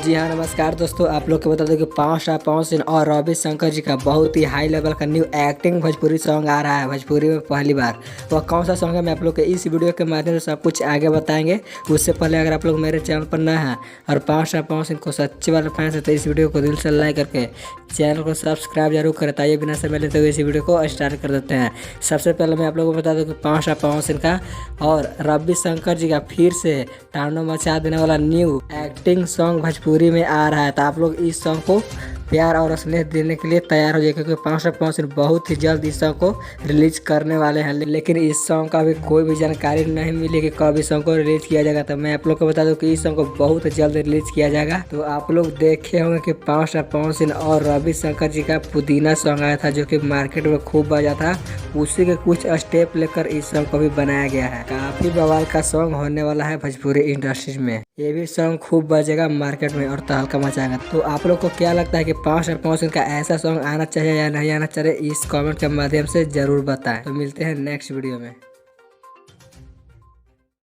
जी हाँ, नमस्कार दोस्तों। आप लोग को बता दो कि पवन सिंह और रवि शंकर जी का बहुत ही हाई लेवल का न्यू एक्टिंग भोजपुरी सॉन्ग आ रहा है भोजपुरी में पहली बार। वह कौन सा सॉन्ग है मैं आप लोग को इस वीडियो के माध्यम से सब कुछ आगे बताएंगे। उससे पहले अगर आप लोग मेरे चैनल पर नए हैं और पवन सिंह को सच्चे वाले फैंस है तो इस वीडियो को दिल से लाइक करके चैनल को सब्सक्राइब जरूर करें। ताइए बिना समय लेते हुए इस वीडियो को स्टार्ट कर देते हैं। सबसे पहले मैं आप लोगों को बता दूं कि पवन सिंह का और रवि शंकर जी का फिर से तांडव मचा देने वाला न्यू एक्टिंग सॉन्ग भोजपुरी में आ रहा है। तो आप लोग इस सॉन्ग को प्यार और स्नेह देने के लिए तैयार हो जाए, क्योंकि पवन सिंह बहुत ही जल्द इस सॉन्ग को रिलीज करने वाले हैं। लेकिन इस सॉन्ग का भी कोई भी जानकारी नहीं मिली कि कब इस सॉन्ग को रिलीज किया जाएगा। तो मैं आप लोग को बता दूं कि इस सॉन्ग को बहुत जल्द रिलीज किया जाएगा। तो आप लोग देखे होंगे कि पवन सिंह और रवि शंकर जी का पुदीना सॉन्ग आया था, जो कि मार्केट में खूब बजा था। उसी के कुछ स्टेप लेकर इस सॉन्ग को भी बनाया गया है। काफी बवाल का सॉन्ग होने वाला है भोजपुरी इंडस्ट्री में। ये भी सॉन्ग खूब बजेगा मार्केट में और तहलका मचाएगा। तो आप लोग को क्या लगता है कि पवन सिंह का ऐसा सॉन्ग आना चाहिए या नहीं आना चाहिए, इस कमेंट के माध्यम से जरूर बताएं। तो मिलते हैं नेक्स्ट वीडियो में।